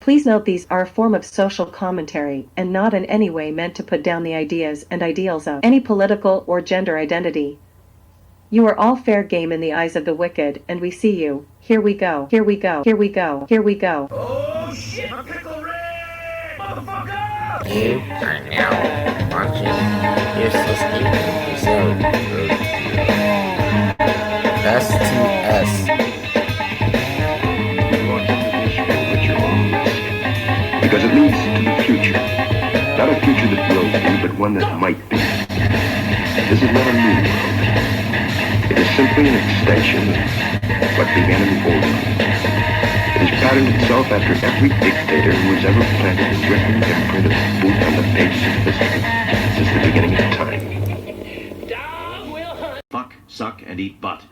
Please note these are a form of social commentary and not in any way meant to put down the ideas and ideals of any political or gender identity. You are all fair game in the eyes of the wicked, and we see you. Here we go. Here we go. Here we go. Here we go. Oh shit! A pickle Rick! Motherfucker! You are now watching Useless Gaming episode STS. You want to do this with your own risk. Because it leads to the future. Not a future that will be, but one that might be. This is not a new world. It is simply an extension of what began in the old one. It has patterned itself after every dictator who has ever planted a written imprint of boot on the pages of history since the beginning of time. Dog will hunt. Fuck, suck, and eat butt.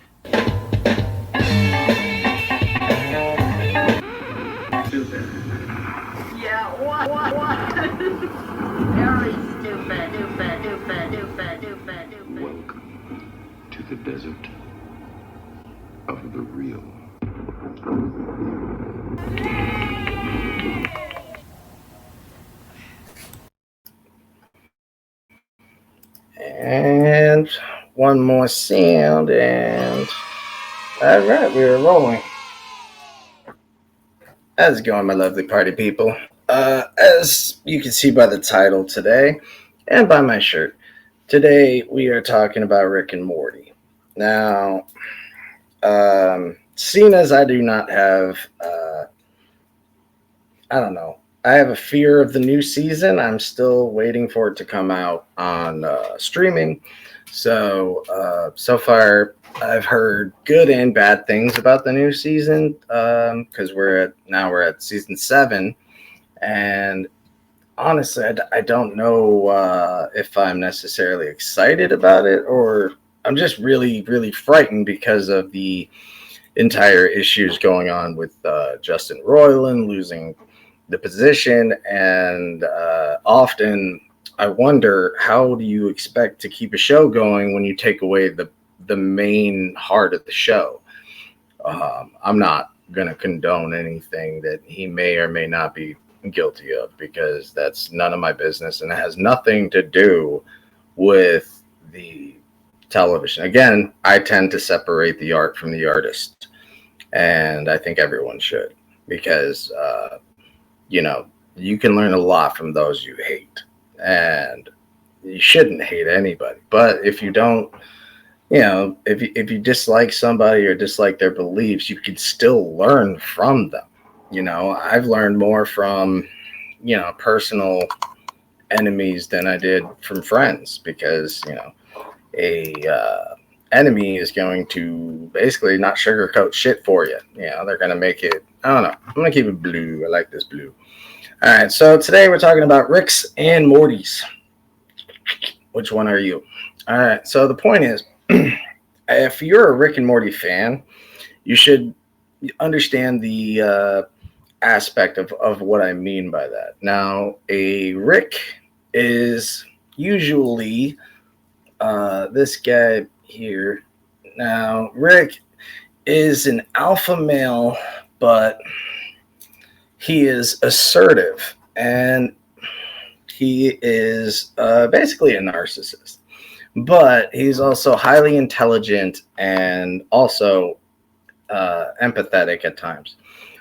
Stupid. Yeah, what? Very stupid, stupid. Welcome to the desert of the real. And one more sound, and all right, we are rolling. How's it going, my lovely party people? As you can see by the title today, and by my shirt, today we are talking about Rick and Morty. Now, seeing as I do not have, I have a fear of the new season. I'm still waiting for it to come out on streaming. So far, I've heard good and bad things about the new season because we're at season 7, and honestly, I don't know if I'm necessarily excited about it, or I'm just really, really frightened because of the entire issues going on with Justin Roiland losing the position, and often I wonder, how do you expect to keep a show going when you take away the main heart of the show? I'm not going to condone anything that he may or may not be guilty of, because that's none of my business, and it has nothing to do with the television. Again, I tend to separate the art from the artist, and I think everyone should, because you can learn a lot from those you hate, and you shouldn't hate anybody. But if you don't, if you dislike somebody or dislike their beliefs, you can still learn from them. I've learned more from, personal enemies than I did from friends, because, a enemy is going to basically not sugarcoat shit for you. They're going to make it, I don't know. I'm going to keep it blue. I like this blue. All right. So today we're talking about Ricks and Mortys. Which one are you? All right. So the point is, if you're a Rick and Morty fan, you should understand the aspect of what I mean by that. Now, a Rick is usually this guy here. Now, Rick is an alpha male, but he is assertive, and he is basically a narcissist. But he's also highly intelligent and also empathetic at times.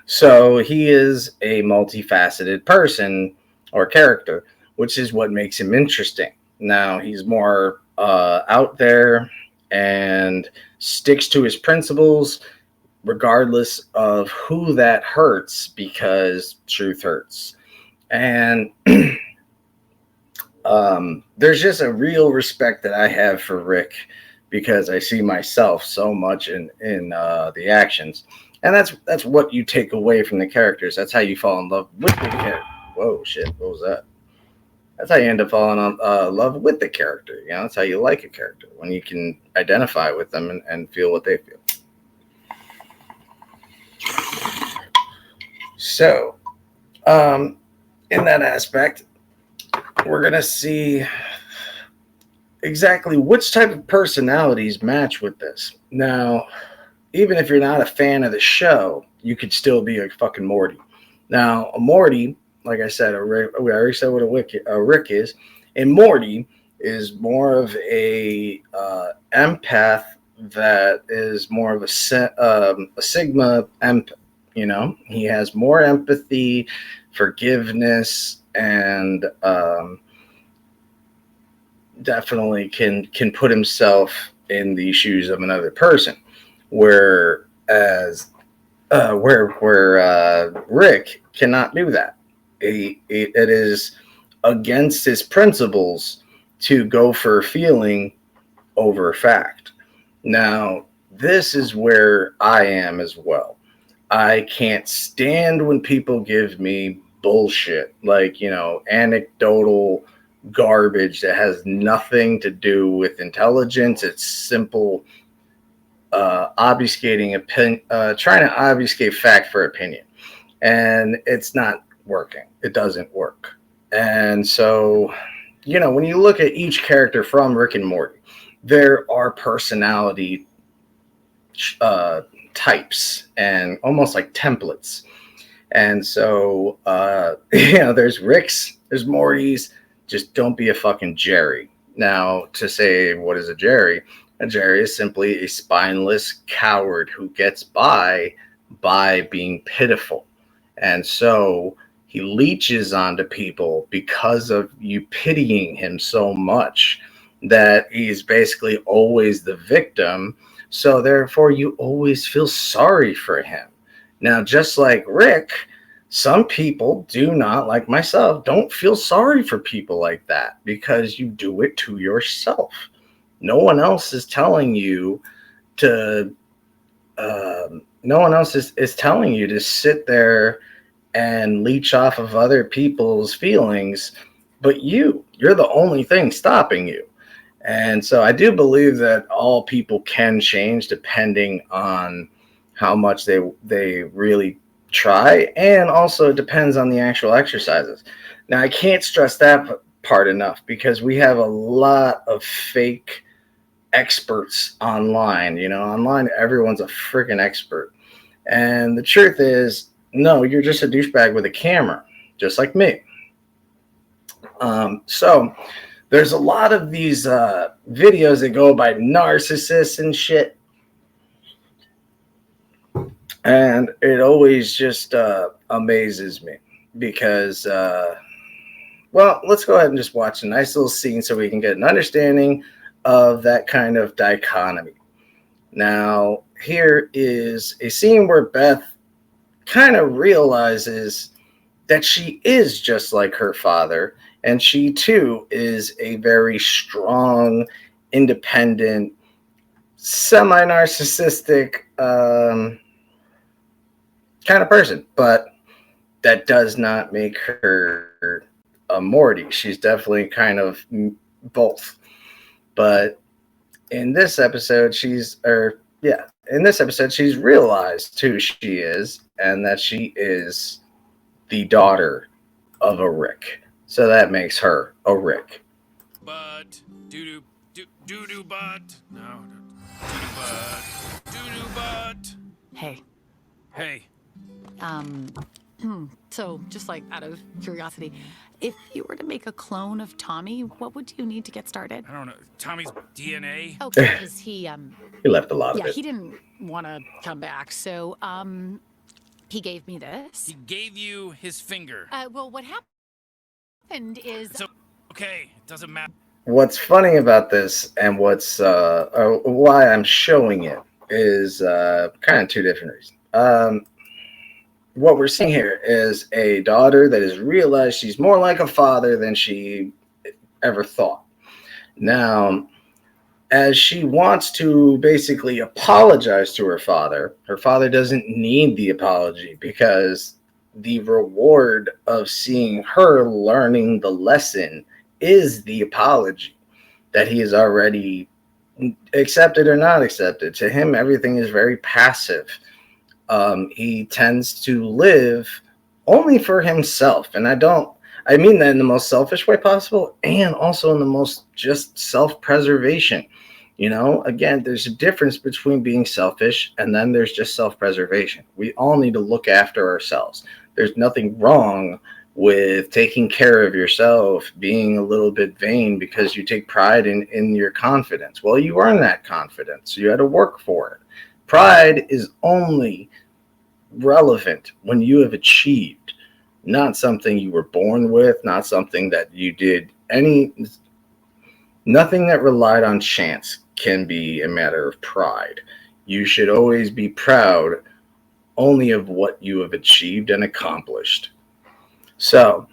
So he is a multifaceted person or character, which is what makes him interesting. Now, he's more out there and sticks to his principles regardless of who that hurts, because truth hurts. And there's just a real respect that I have for Rick, because I see myself so much in the actions. And that's what you take away from the characters. That's how you fall in love with the character. Whoa, shit, what was that? That's how you end up falling in love with the character. That's how you like a character, when you can identify with them and feel what they feel. So, in that aspect, we're going to see exactly which type of personalities match with this. Now, even if you're not a fan of the show, you could still be a fucking Morty. Now, a Morty, like I said, we already said what a Rick is. A Morty is more of a empath that is more of a Sigma empath. You know, he has more empathy, forgiveness, and definitely can put himself in the shoes of another person. Whereas Rick cannot do that. It is against his principles to go for feeling over fact. Now, this is where I am as well. I can't stand when people give me bullshit, like, anecdotal garbage that has nothing to do with intelligence. It's simple trying to obfuscate fact for opinion. And it's not working. It doesn't work. And so, when you look at each character from Rick and Morty, there are personality types and almost like templates. And so, there's Rick's, there's Morty's, just don't be a fucking Jerry. Now, to say, what is a Jerry? A Jerry is simply a spineless coward who gets by being pitiful. And so he leeches onto people because of you pitying him so much that he's basically always the victim. So therefore, you always feel sorry for him. Now, just like Rick, some people do not, like myself, don't feel sorry for people like that because you do it to yourself. No one else is telling you to. No one else is telling you to sit there and leech off of other people's feelings, but you're the only thing stopping you. And so I do believe that all people can change depending on how much they really try, and also it depends on the actual exercises. Now, I can't stress that part enough because we have a lot of fake experts online. Online everyone's a freaking expert. And the truth is, no, you're just a douchebag with a camera, just like me. So there's a lot of these videos that go by narcissists and shit. And it always just amazes me because, well, let's go ahead and just watch a nice little scene so we can get an understanding of that kind of dichotomy. Now, here is a scene where Beth kind of realizes that she is just like her father, and she too is a very strong, independent, semi-narcissistic kind of person, but that does not make her a Morty. She's definitely kind of both. But in this episode, she's realized who she is, and that she is the daughter of a Rick. So that makes her a Rick. But doo-doo butt. No. Doo-doo butt. Hey. Hey. So just like out of curiosity, if you were to make a clone of Tommy, what would you need to get started? I don't know. Tommy's DNA? Okay, because he left a lot of it. he didn't want to come back, so he gave me this. He gave you his finger. Well, what happened is Okay, it doesn't matter. What's funny about this and what's why I'm showing it is kind of two different reasons. What we're seeing here is a daughter that has realized she's more like a father than she ever thought. Now, as she wants to basically apologize to her father doesn't need the apology because the reward of seeing her learning the lesson is the apology that he has already accepted or not accepted. To him, everything is very passive. He tends to live only for himself. And I mean that in the most selfish way possible and also in the most just self-preservation. Again, there's a difference between being selfish and then there's just self-preservation. We all need to look after ourselves. There's nothing wrong with taking care of yourself, being a little bit vain because you take pride in your confidence. Well, you earn that confidence. You had to work for it. Pride is only relevant when you have achieved, not something you were born with, not something that you did nothing that relied on chance can be a matter of pride. You should always be proud only of what you have achieved and accomplished. So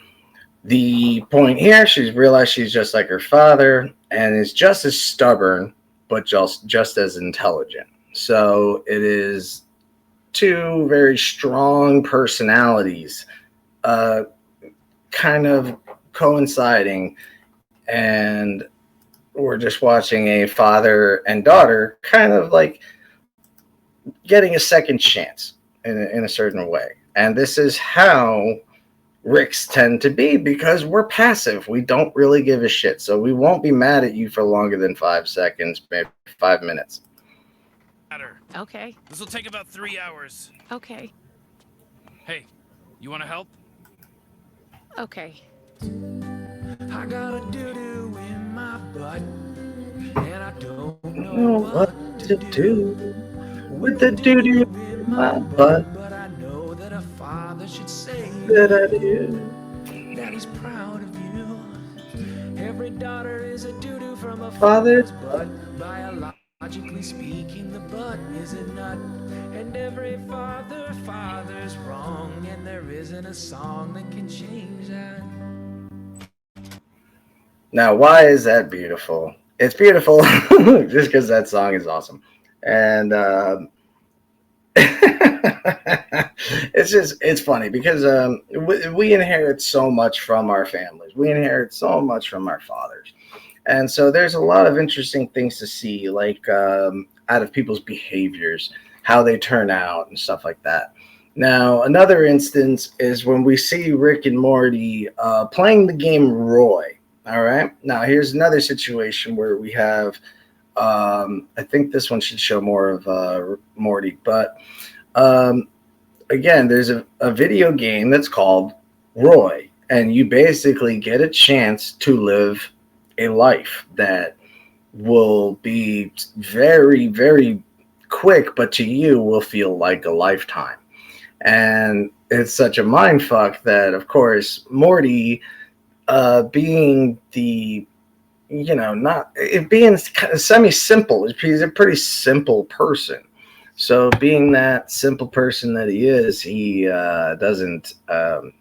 the point here, she's realized she's just like her father and is just as stubborn, but just as intelligent. So it is two very strong personalities kind of coinciding, and we're just watching a father and daughter kind of like getting a second chance in a certain way. And this is how Ricks tend to be, because we're passive. We don't really give a shit. So we won't be mad at you for longer than 5 seconds, maybe 5 minutes. Okay. This will take about 3 hours. Okay. Hey, you want to help? Okay. I got a doo-doo in my butt, and I don't know what to do with the doo-doo in my butt. But I know that a father should say That I do. that he's proud of you. Every daughter is a doo-doo from a Father's butt. Biologically speaking, the butt is a nut. And every father's wrong, and there isn't a song that can change that. Now, why is that beautiful? It's beautiful just because that song is awesome. And it's funny because we inherit so much from our families. We inherit so much from our fathers. And so there's a lot of interesting things to see, like out of people's behaviors, how they turn out and stuff like that. Now, another instance is when we see Rick and Morty playing the game Roy. All right. Now, here's another situation where we have, I think this one should show more of Morty, but again, there's a video game that's called Roy, and you basically get a chance to live a life that will be very, very quick, but to you will feel like a lifetime. And it's such a mind fuck that, of course, Morty, being the, not it being kind of semi-simple, he's a pretty simple person. So being that simple person that he is, he doesn't, I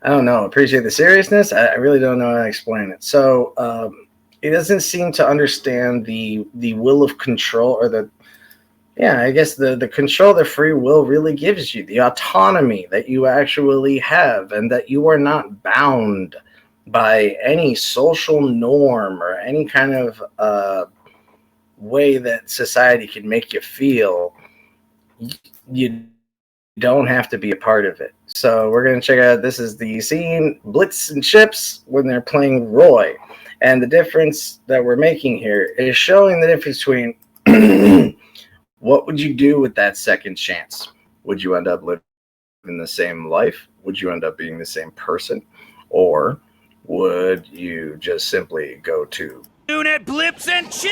don't know, appreciate the seriousness. I really don't know how to explain it. So he doesn't seem to understand the will of control, or the control that free will really gives you, the autonomy that you actually have, and that you are not bound by any social norm or any kind of way that society can make you feel. You don't have to be a part of it. So we're going to check out, this is the scene, Blitz and Chips, when they're playing Roy. And the difference that we're making here is showing the difference between what would you do with that second chance? Would you end up living the same life? Would you end up being the same person? Or would you just simply go to Noon at Blips and Chips!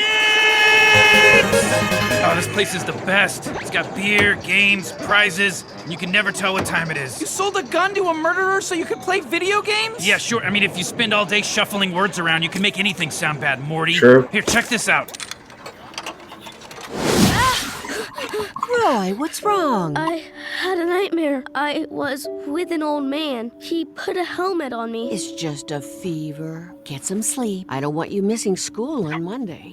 Oh, this place is the best. It's got beer, games, prizes, and you can never tell what time it is. You sold a gun to a murderer so you could play video games? Yeah, sure. I mean, if you spend all day shuffling words around, you can make anything sound bad, Morty. True. Here, check this out. Roy, what's wrong? I had a nightmare. I was with an old man. He put a helmet on me. It's just a fever. Get some sleep. I don't want you missing school on Monday.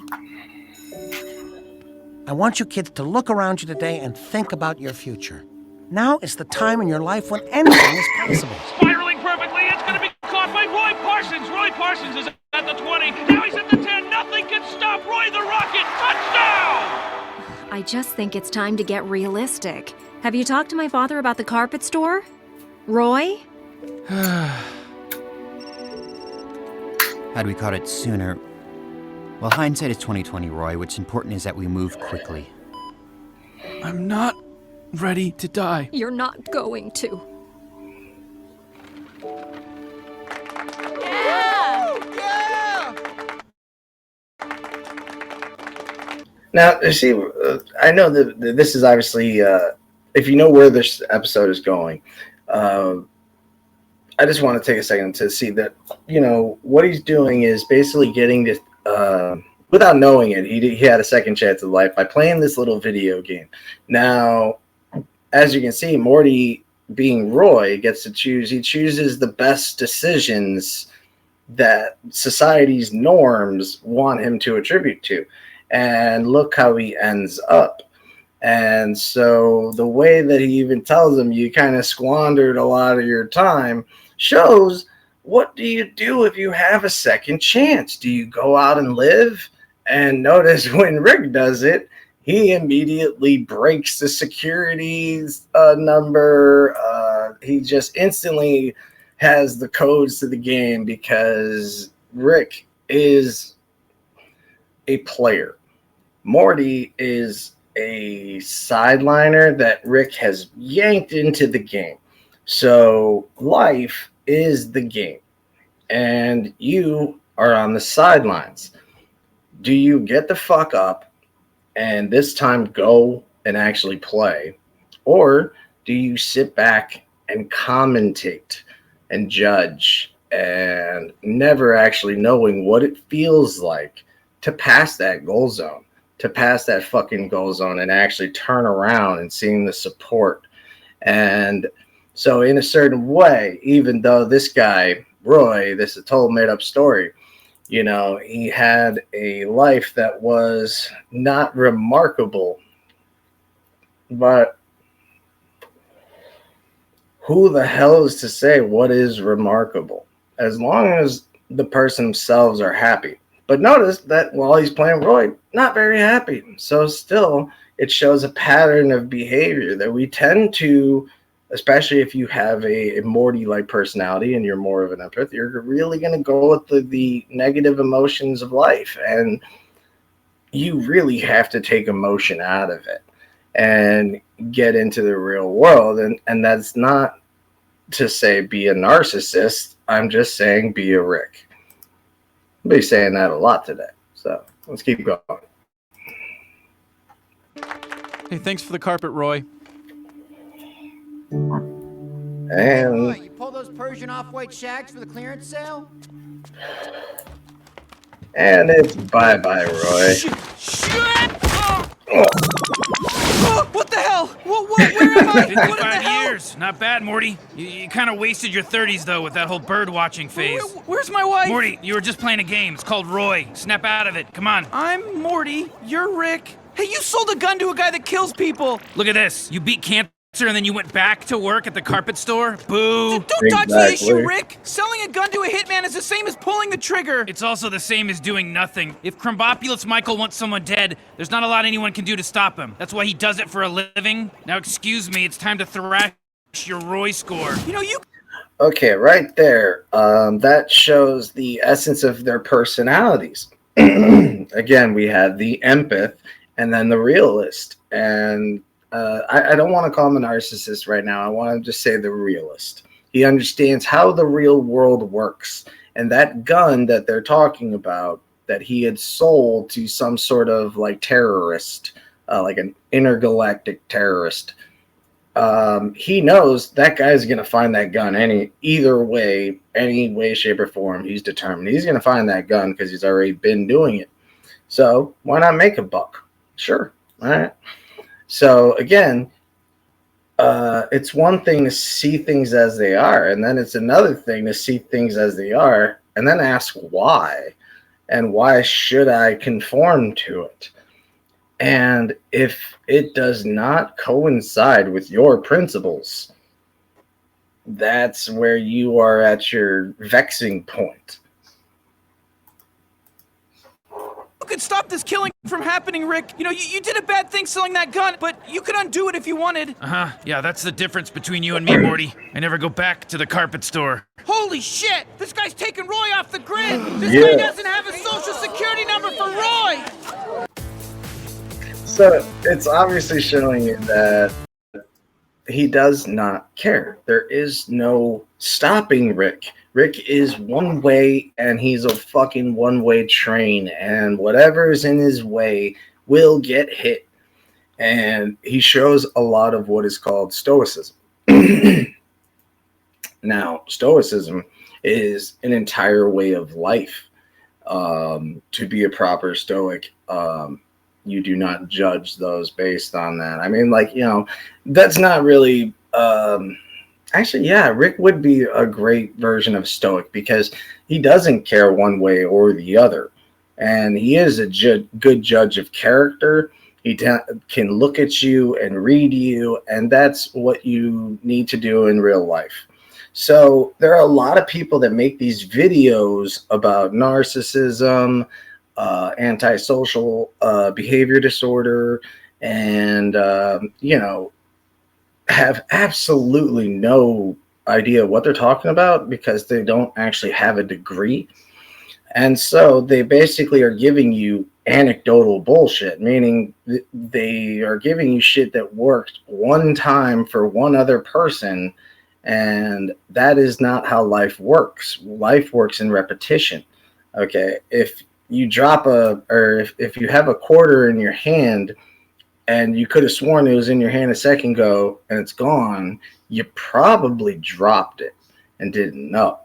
I want you kids to look around you today and think about your future. Now is the time in your life when anything is possible. Spiraling perfectly, it's going to be caught by Roy Parsons. Roy Parsons is at the 20. Now he's at the 10. Nothing can stop Roy the Rocket. Touchdown! I just think it's time to get realistic. Have you talked to my father about the carpet store? Roy? Had we caught it sooner... Well, hindsight is 20/20, Roy. What's important is that we move quickly. I'm not ready to die. You're not going to. Now, you see, I know that this is obviously, if you know where this episode is going, I just want to take a second to see that, what he's doing is basically getting this, without knowing it, he had a second chance at life by playing this little video game. Now, as you can see, Morty, being Roy, gets to choose. He chooses the best decisions that society's norms want him to attribute to. And look how he ends up. And so the way that he even tells him you kind of squandered a lot of your time shows, what do you do if you have a second chance? Do you go out and live? And notice when Rick does it, he immediately breaks the security number. He just instantly has the codes to the game because Rick is a player. Morty is a sideliner that Rick has yanked into the game. So life is the game, and you are on the sidelines. Do you get the fuck up and this time go and actually play, or do you sit back and commentate and judge and never actually knowing what it feels like to pass that goal zone, to pass that fucking goal zone and actually turn around and seeing the support? And so in a certain way, even though this guy, Roy, this is a total made up story, he had a life that was not remarkable, but who the hell is to say what is remarkable? As long as the person themselves are happy. But notice that while he's playing Roy, not very happy. So still, it shows a pattern of behavior that we tend to, especially if you have a Morty-like personality and you're more of an empath, you're really going to go with the negative emotions of life. And you really have to take emotion out of it and get into the real world. And that's not to say be a narcissist. I'm just saying be a Rick. I'll be saying that a lot today. So let's keep going. Hey, thanks for the carpet, Roy. And you pull those Persian off-white shags for the clearance sale? And it's bye-bye, Roy. Oh, what the hell? Where am I? 55 years. Not bad, Morty. You kind of wasted your 30s, though, with that whole bird-watching phase. Where's my wife? Morty, you were just playing a game. It's called Roy. Snap out of it. Come on. I'm Morty. You're Rick. Hey, you sold a gun to a guy that kills people. Look at this. You beat cancer and then you went back to work at the carpet store? Boo. Don't dodge the issue, Rick. Selling a gun to a hitman is the same as pulling the trigger. It's also the same as doing nothing. If Crumbopulous Michael wants someone dead, there's not a lot anyone can do to stop him. That's why he does it for a living. Now, excuse me, it's time to thrash your Roy score. Okay, right there. That shows the essence of their personalities. Again, we have the empath and then the realist. And I don't want to call him a narcissist right now. I want to just say the realist. He understands how the real world works. And that gun that they're talking about that he had sold to some sort of like terrorist, like an intergalactic terrorist, he knows that guy's going to find that gun either way, any way, shape, or form. He's determined. He's going to find that gun because he's already been doing it. So why not make a buck? Sure. All right. So again, it's one thing to see things as they are, and then it's another thing to see things as they are, and then ask why, and why should I conform to it? And if it does not coincide with your principles, that's where you are at your vexing point. You could stop this killing from happening, Rick. You did a bad thing selling that gun, but you could undo it if you wanted. Uh-huh. Yeah, that's the difference between you and me, Morty. I never go back to the carpet store. Holy shit! This guy's taking Roy off the grid! This guy doesn't have a social security number for Roy! So it's obviously showing you that he does not care. There is no stopping Rick. Rick is one way, and he's a fucking one-way train, and whatever is in his way will get hit. And he shows a lot of what is called stoicism. Now, stoicism is an entire way of life. To be a proper stoic, you do not judge those based on that. I mean, like, that's not really. Actually, yeah, Rick would be a great version of stoic because he doesn't care one way or the other. And he is a good judge of character. He can look at you and read you, and that's what you need to do in real life. So there are a lot of people that make these videos about narcissism, antisocial behavior disorder, and, have absolutely no idea what they're talking about because they don't actually have a degree. And so they basically are giving you anecdotal bullshit, meaning they are giving you shit that worked one time for one other person. And that is not how life works. Life works in repetition. Okay. If you drop if you have a quarter in your hand and you could have sworn it was in your hand a second ago and it's gone, you probably dropped it and didn't know.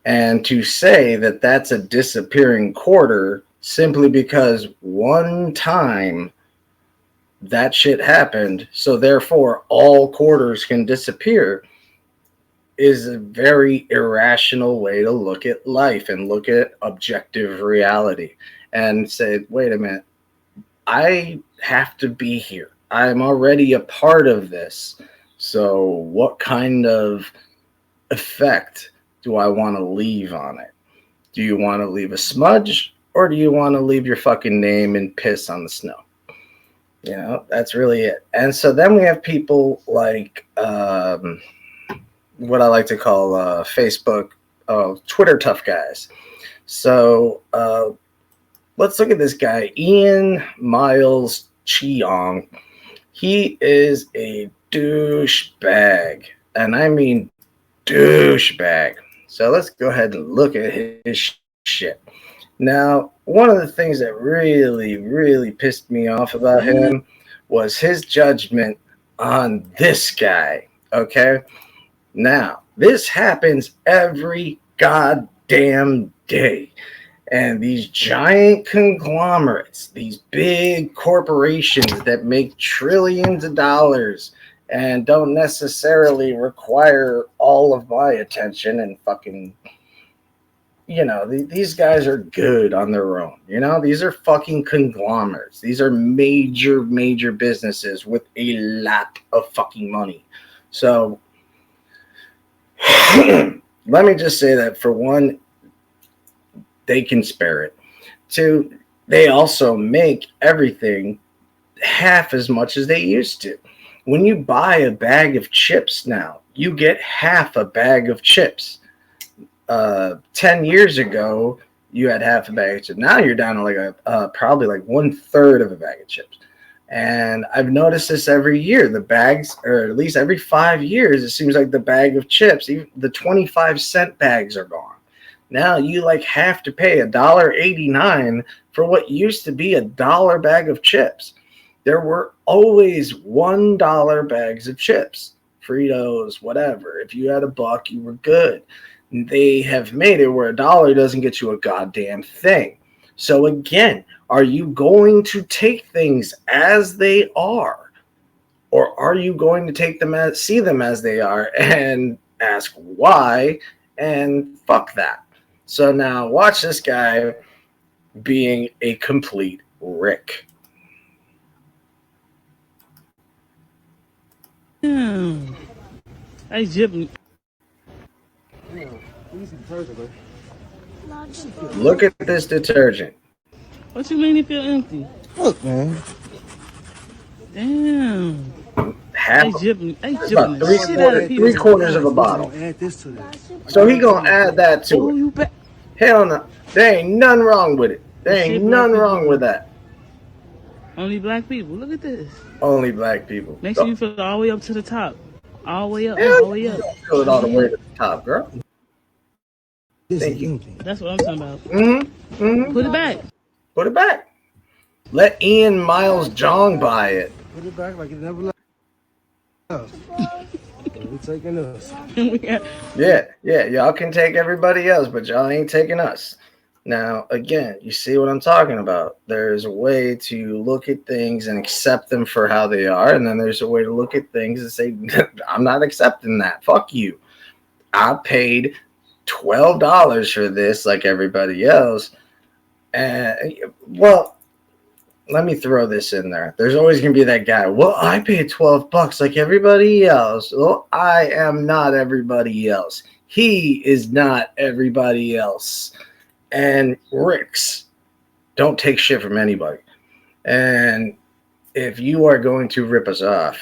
And to say that that's a disappearing quarter simply because one time that shit happened, so therefore all quarters can disappear, is a very irrational way to look at life and look at objective reality and say, wait a minute, I have to be here. I'm already a part of this. So what kind of effect do I want to leave on it? Do you want to leave a smudge, or do you want to leave your fucking name and piss on the snow? That's really it. And so then we have people like what I like to call Facebook, Twitter tough guys. So let's look at this guy, Ian Miles Cheong. He is a douchebag, and I mean douchebag. So let's go ahead and look at his shit. Now, one of the things that really, really pissed me off about him was his judgment on this guy. Okay? Now, this happens every goddamn day. And these giant conglomerates, these big corporations that make trillions of dollars and don't necessarily require all of my attention and fucking, these guys are good on their own. These are fucking conglomerates. These are major, major businesses with a lot of fucking money. So let me just say that, for one, they can spare it. Two, they also make everything half as much as they used to. When you buy a bag of chips now, you get half a bag of chips. 10 years ago, you had half a bag of chips. Now you're down to like probably like 1/3 of a bag of chips. And I've noticed this every year. The bags, or at least every 5 years, it seems like the bag of chips, even the 25-cent bags, are gone. Now you have to pay $1.89 for what used to be $1 bag of chips. There were always $1 bags of chips, Fritos, whatever. If you had $1, you were good. They have made it where $1 doesn't get you a goddamn thing. So again, are you going to take things as they are, or are you going to see them as they are and ask why? And fuck that. So now watch this guy being a complete Rick. Hey, Jim. Look at this detergent. What you mean it feel empty? Look, man. Damn. Half. Hey, About three-quarters of a bottle. Add this to this. So he gonna add that to it. Hell no. There ain't nothing wrong with it. There ain't nothing wrong with that. Only black people. Look at this. Only black people. Make sure you feel it all the way up to the top. All the way up. Hell, All the way you up. don't feel it all the way to the top, girl. Thank you. That's what I'm talking about. Mm-hmm. Mm-hmm. Put it back. Put it back. Let Ian Miles Jong buy it. Put it back like it never left. We taking us. Yeah, y'all can take everybody else, but y'all ain't taking us. Now, again, you see what I'm talking about. There's a way to look at things and accept them for how they are, and then there's a way to look at things and say, I'm not accepting that. Fuck you. I paid $12 for this like everybody else. And, well, let me throw this in there. There's always going to be that guy. Well, I paid $12 like everybody else. Well, I am not everybody else. He is not everybody else. And Ricks don't take shit from anybody. And if you are going to rip us off,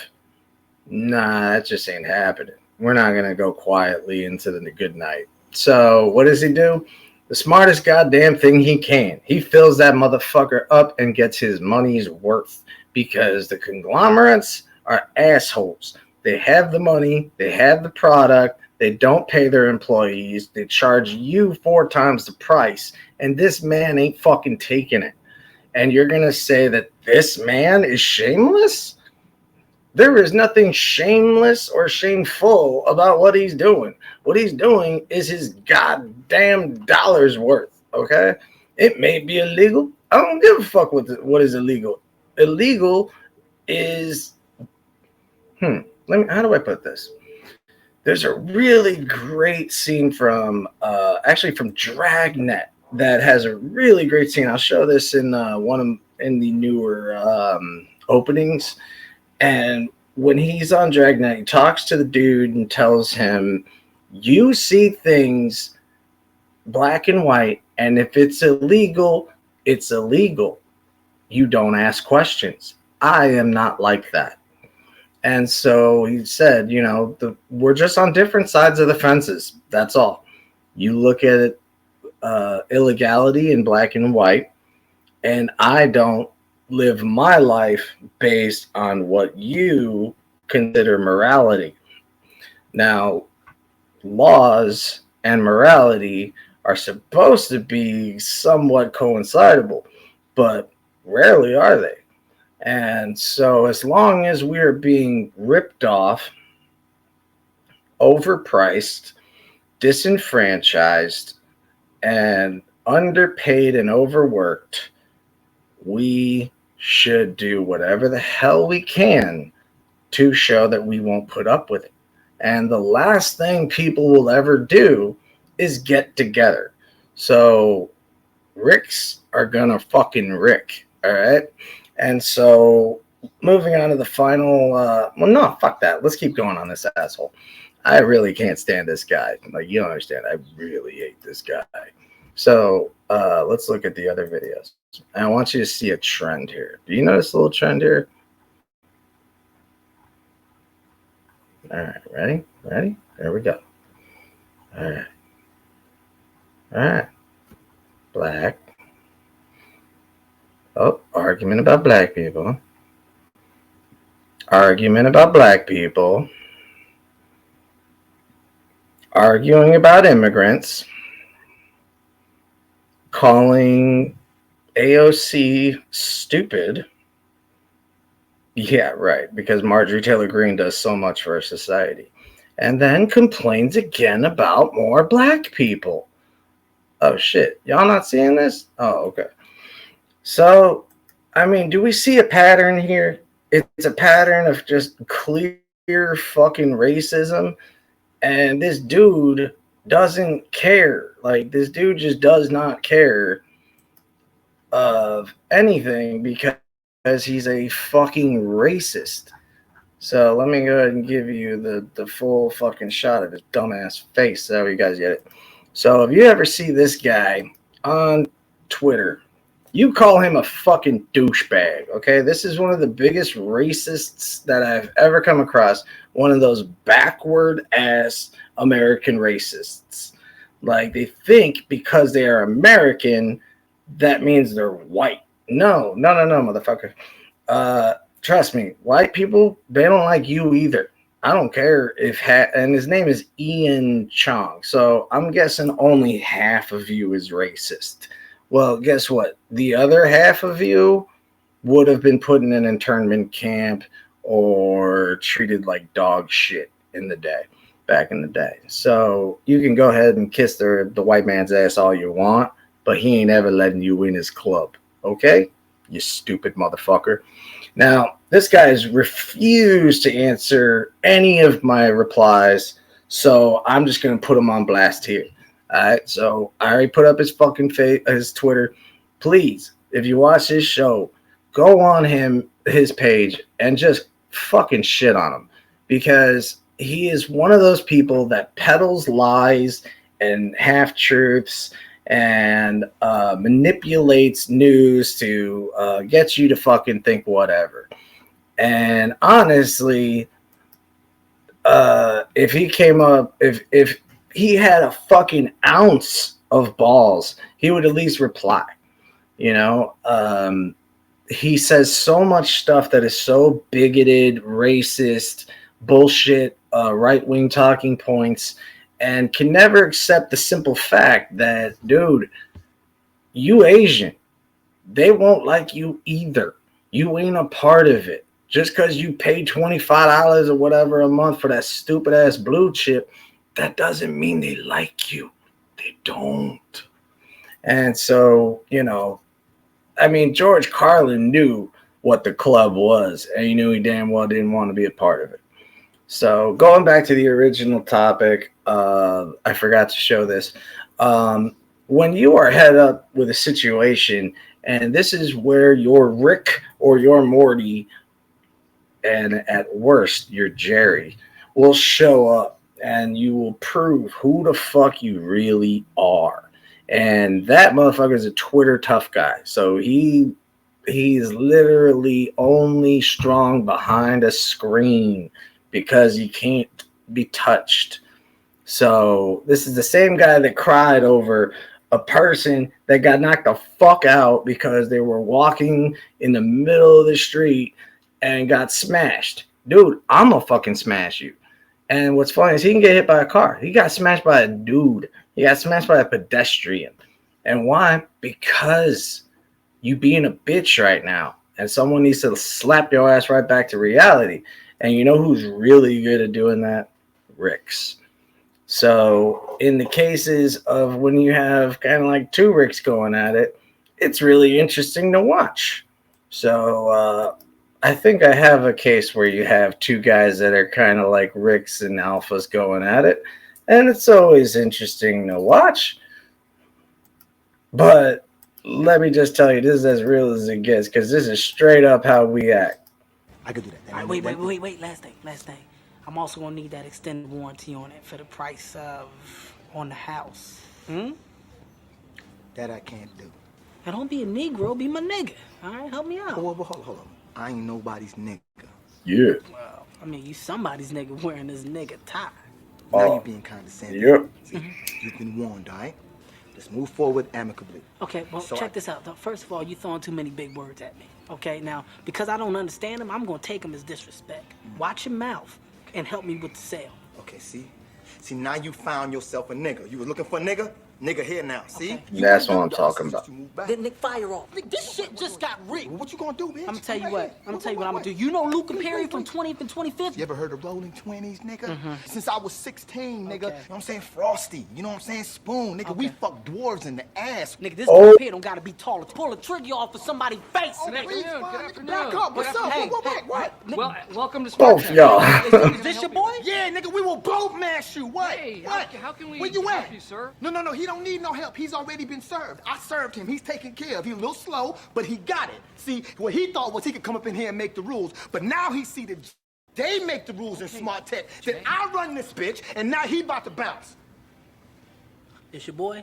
nah, that just ain't happening. We're not going to go quietly into the good night. So what does he do? The smartest goddamn thing he can. He fills that motherfucker up and gets his money's worth because the conglomerates are assholes. They have the money. They have the product. They don't pay their employees. They charge you 4 times the price. And this man ain't fucking taking it. And you're going to say that this man is shameless? There is nothing shameless or shameful about what he's doing. What he's doing is his goddamn dollar's worth, okay? It may be illegal. I don't give a fuck what is illegal. Illegal is, how do I put this? There's a really great scene from Dragnet that has a really great scene. I'll show this in in the newer openings. And when he's on Dragnet, he talks to the dude and tells him, you see things black and white, and if it's illegal, it's illegal. You don't ask questions. I am not like that. And so he said, we're just on different sides of the fences. That's all. You look at it, illegality in black and white, and I don't live my life based on what you consider morality. Now, laws and morality are supposed to be somewhat coincidable, but rarely are they. And so as long as we're being ripped off, overpriced, disenfranchised, and underpaid and overworked, we should do whatever the hell we can to show that we won't put up with it. And the last thing people will ever do is get together. So Ricks are gonna fucking Rick, all right? And so moving on to the final, no, fuck that. Let's keep going on this asshole. I really can't stand this guy. Like, you don't understand. I really hate this guy. So let's look at the other videos. And I want you to see a trend here. Do you notice a little trend here? All right, ready? Ready? There we go. All right. All right. Black. Oh, argument about black people. Argument about black people. Arguing about immigrants. Calling AOC stupid. Yeah, right, because Marjorie Taylor Greene does so much for our society. And then complains again about more black people. Oh, shit. Y'all not seeing this? Oh, okay. So, I mean, do we see a pattern here? It's a pattern of just clear fucking racism. And this dude doesn't care. Like, this dude just does not care of anything because he's a fucking racist. So let me go ahead and give you the full fucking shot of his dumbass face so you guys get it. So if you ever see this guy on Twitter, you call him a fucking douchebag, okay? This is one of the biggest racists that I've ever come across. One of those backward-ass American racists. Like, they think because they are American, that means they're white. No, motherfucker. trust me, white people, they don't like you either. I don't care if and his name is Ian Chong. So I'm guessing only half of you is racist. Well, guess what? The other half of you would have been put in an internment camp or treated like dog shit back in the day. So you can go ahead and kiss the white man's ass all you want, but he ain't ever letting you in his club. Okay? You stupid motherfucker. Now, this guy has refused to answer any of my replies, so I'm just going to put him on blast here. All right, so I already put up his fucking his Twitter. Please, if you watch this show, go on his page and just fucking shit on him, because he is one of those people that peddles lies and half-truths and manipulates news to get you to fucking think whatever. And honestly, if he came up, if he had a fucking ounce of balls, he would at least reply. You know, he says so much stuff that is so bigoted, racist, bullshit, right-wing talking points, and can never accept the simple fact that, dude, you Asian, they won't like you either. You ain't a part of it. Just because you pay $25 or whatever a month for that stupid ass blue chip, that doesn't mean they like you. They don't. And so, you know, I mean, George Carlin knew what the club was, and he knew he damn well didn't want to be a part of it. So going back to the original topic, I forgot to show this. When you are head up with a situation, and this is where your Rick or your Morty, and at worst, your Jerry, will show up, and you will prove who the fuck you really are. And that motherfucker is a Twitter tough guy. So he's literally only strong behind a screen because he can't be touched. So this is the same guy that cried over a person that got knocked the fuck out because they were walking in the middle of the street and got smashed. Dude, I'm gonna fucking smash you. And what's funny is he can get hit by a car. He got smashed by a dude. He got smashed by a pedestrian. And why? Because you being a bitch right now. And someone needs to slap your ass right back to reality. And you know who's really good at doing that? Ricks. So in the cases of when you have kind of like two Ricks going at it, it's really interesting to watch. So I think I have a case where you have two guys that are kind of like Ricks and alphas going at it. And it's always interesting to watch. But let me just tell you, this is as real as it gets, because this is straight up how we act. I could do that. All right, wait. Last thing. I'm also gonna need that extended warranty on it for the price of on the house. That I can't do. Now don't be a Negro, be my nigga. All right, help me out. Hold on. I ain't nobody's nigga. Yeah. Well, I mean, you somebody's nigga wearing this nigga tie. Now you're being condescending. Yep. See, you've been warned, all right? Let's move forward amicably. Okay, well, check this out. First of all, you throwing too many big words at me. Okay, now, because I don't understand them, I'm gonna take them as disrespect. Watch your mouth and help me with the sale. Okay, see, now you found yourself a nigga. You were looking for a nigga? Nigga here now, see? Okay. That's what I'm talking about. Then Nick, fire off. Nick, this shit just got rigged. What you gonna do, bitch? I'm gonna tell you what. I'm gonna do. You know Luca Perry from 20th and 25th? You ever heard of Rolling 20s, nigga? Since I was 16, nigga. You know what I'm saying? Frosty. You know what I'm saying? Spoon, nigga. We fuck dwarves in the ass. Nigga, this guy here don't gotta be taller. Pull a trigger off of somebody's face. Oh, please, nigga, back up. What's up? What? Well, welcome to Both Spark. y'all. Is this your boy? Yeah, nigga, we will both mash you. What? Hey, what? how can we Where you help at? you, sir? No, he don't need no help. He's already been served. I served him. He's taken care of. He's a little slow, but he got it. See, what he thought was he could come up in here and make the rules, but now he see that they make the rules in Smart Tech. Then I run this bitch, and now he about to bounce. This your boy?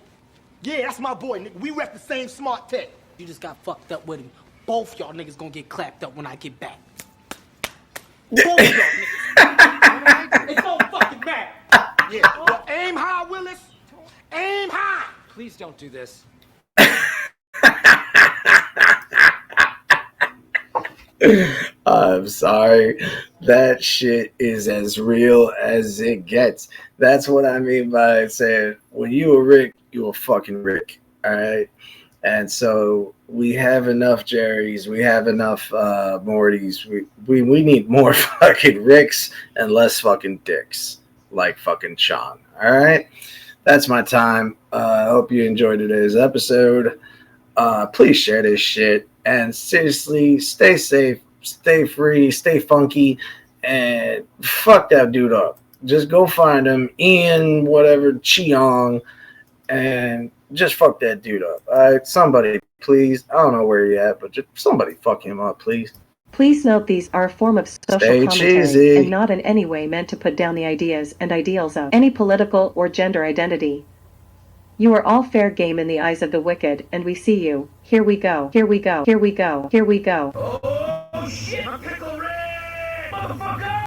Yeah, that's my boy, nigga. We rep the same Smart Tech. You just got fucked up with him. Both y'all niggas gonna get clapped up when I get back. Both y'all niggas. It's so fucking bad. Yeah, well, aim high, Willis. Aim high. Please don't do this. I'm sorry. That shit is as real as it gets. That's what I mean by saying when you a Rick, you a fucking Rick. All right. And so we have enough Jerrys, we have enough Mortys. We need more fucking Ricks and less fucking dicks like fucking Sean. All right. That's my time. I hope you enjoyed today's episode. Please share this shit. And seriously, stay safe, stay free, stay funky, and fuck that dude up. Just go find him, Ian, whatever, Cheong, and just fuck that dude up. All right, somebody, please. I don't know where he at, but just somebody fuck him up, please. Please note these are a form of social Stay commentary cheesy. and not in any way meant to put down the ideas and ideals of any political or gender identity. You are all fair game in the eyes of the wicked, and we see you. Here we go. Here we go. Here we go. Here we go. Oh shit! I'm Pickle Rick, motherfucker!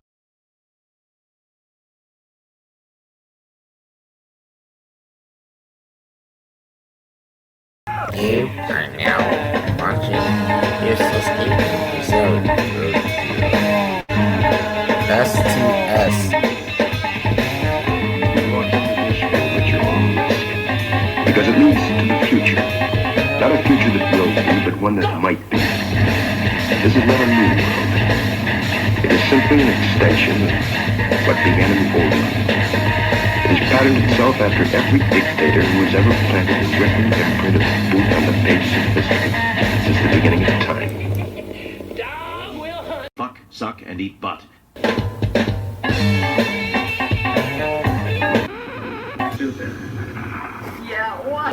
You are now watching the useless gaming episode of STS. Launch into history at your own risk. Because it leads to the future. Not a future that will be, but one that might be. This is not a new world. It is simply an extension of what began in the old one. It has patterned itself after every dictator who has ever planted a written imprint of boot on the pages of history since the beginning of time. Fuck, suck, and eat butt. Stupid. Yeah, what?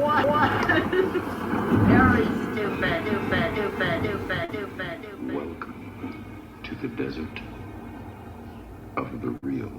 Very stupid. Welcome to the desert of the real.